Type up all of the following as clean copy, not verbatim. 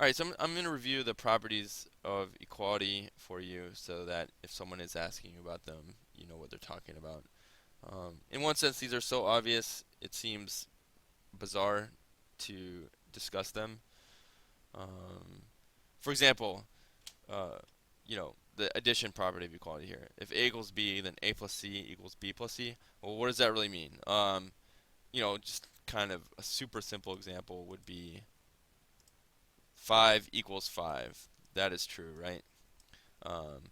Alright, so I'm going to review the properties of equality for you so that if someone is asking you about them, you know what they're talking about. In one sense, these are so obvious, it seems bizarre to discuss them. Um, for example, uh, the addition property of equality here. If A equals B, then A plus C equals B plus C. Well, what does that really mean? Just kind of a super simple example would be 5 equals 5. That is true, right? Um,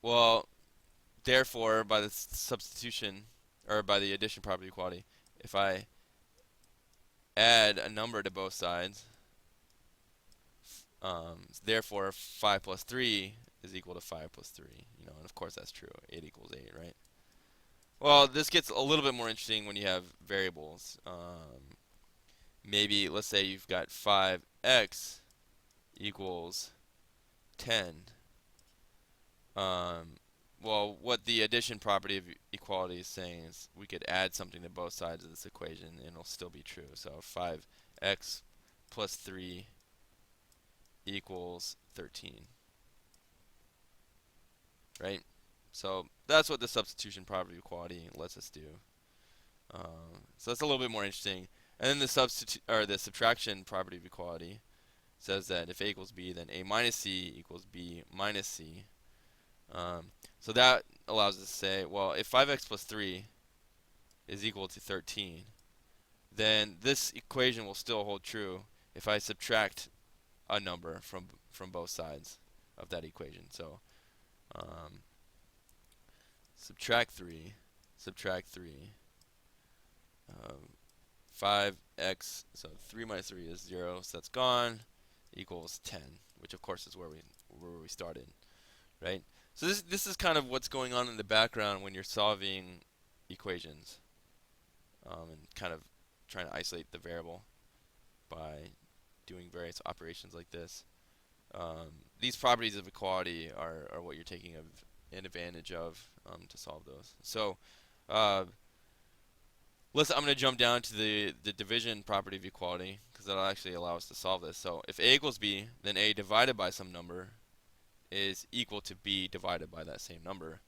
well, therefore, by the substitution, or by the addition property of equality, if I add a number to both sides, therefore 5 plus 3 is equal to 5 plus 3. And of course that's true. 8 equals 8, right? Well, this gets a little bit more interesting when you have variables. Maybe, let's say you've got 5x equals 10. Um, well, what the addition property of equality is saying is we could add something to both sides of this equation and it'll still be true. So 5x plus 3 equals 13, right? So that's what the substitution property of equality lets us do. So that's a little bit more interesting. And then the subtraction property of equality says that if A equals B, then A minus C equals B minus C. So that allows us to say, well, if 5x plus 3 is equal to 13, then this equation will still hold true if I subtract a number from both sides of that equation. So um, subtract 3, subtract 3, 5x, so 3 minus 3 is 0, so that's gone, equals 10, which of course is where we started, right? So this is kind of what's going on in the background when you're solving equations, and kind of trying to isolate the variable by doing various operations like this. These properties of equality are what you're taking an advantage of to solve those. So uh, I'm going to jump down to the division property of equality because that'll actually allow us to solve this. So if A equals B, then A divided by some number is equal to B divided by that same number.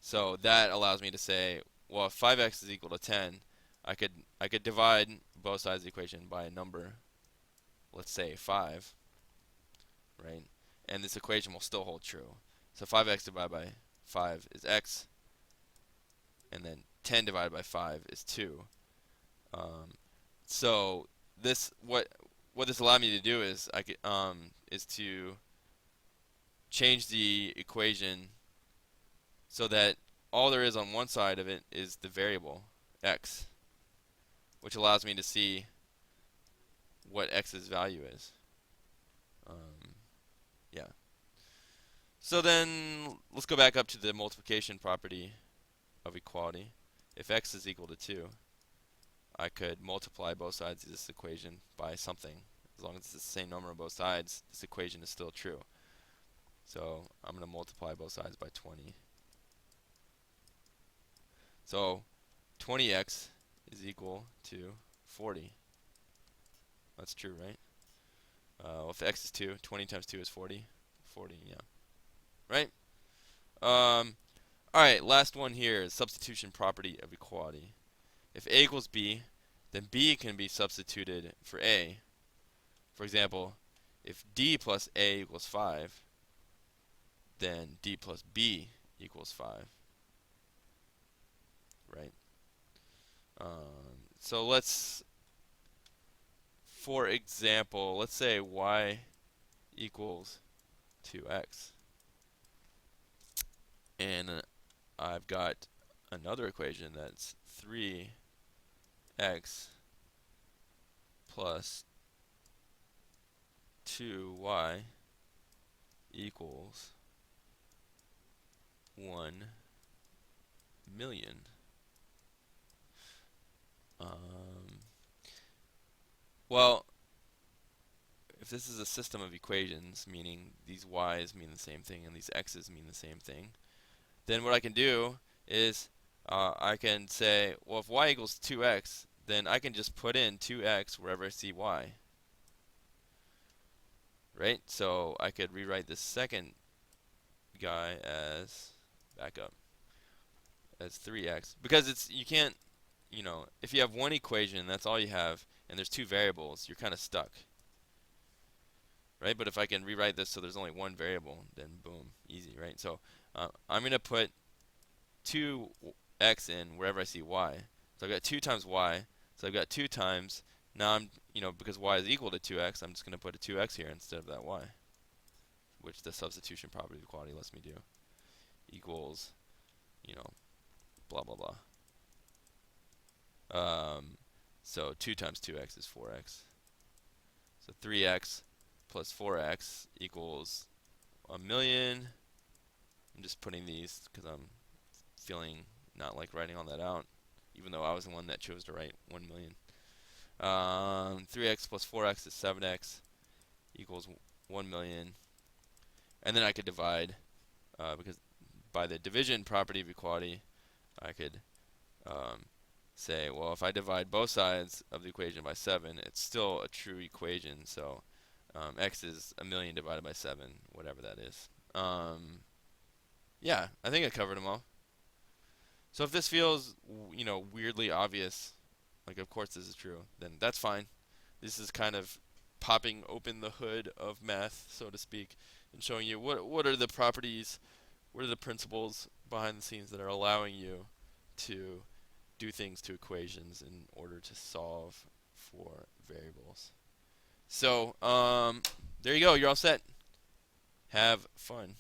So that allows me to say, well, if 5x is equal to 10, I could divide both sides of the equation by a number, let's say 5, right? And this equation will still hold true. So 5x divided by 5 is x, and then 10 divided by 5 is 2. So what this allowed me to do is is to change the equation so that all there is on one side of it is the variable x, which allows me to see what x's value is. Yeah. So then let's go back up to the multiplication property of equality. If x is equal to 2, I could multiply both sides of this equation by something. As long as it's the same number on both sides, this equation is still true. So I'm going to multiply both sides by 20. So 20x is equal to 40. That's true, right? Well, if x is 2, 20 times 2 is 40. 40, yeah. Right? Alright, last one here is substitution property of equality. If A equals B, then B can be substituted for A. For example, if D plus A equals 5, then D plus B equals 5. Right? So for example, let's say y equals 2x. And I've got another equation that's 3x plus 2y equals 1 million. Well, if this is a system of equations, meaning these y's mean the same thing and these x's mean the same thing, then what I can do is I can say, well, if y equals 2x, then I can just put in 2x wherever I see y. right? So I could rewrite this second guy as, back up, as 3x, because it's, you can't, if you have one equation, that's all you have, and there's two variables, you're kind of stuck, right? But if I can rewrite this so there's only one variable, then boom, easy, right? So I'm going to put 2x in wherever I see y. So I've got 2 times y, so I've got 2 times, now I'm, because y is equal to 2x, I'm just going to put a 2x here instead of that y, which the substitution property of equality lets me do, equals, blah, blah, blah. So 2 times 2x is 4x. So 3x plus 4x equals 1,000,000. I'm just putting these because I'm feeling not like writing all that out, even though I was the one that chose to write 1,000,000. 3x plus 4x is 7x equals 1,000,000. And then I could divide, because by the division property of equality, I could say, well, if I divide both sides of the equation by 7, it's still a true equation. So x is 1,000,000 divided by 7, whatever that is. Yeah, I think I covered them all. So if this feels, weirdly obvious, like of course this is true, then that's fine. This is kind of popping open the hood of math, so to speak, and showing you what are the properties, what are the principles behind the scenes that are allowing you to do things to equations in order to solve for variables. So, there you go. You're all set. Have fun.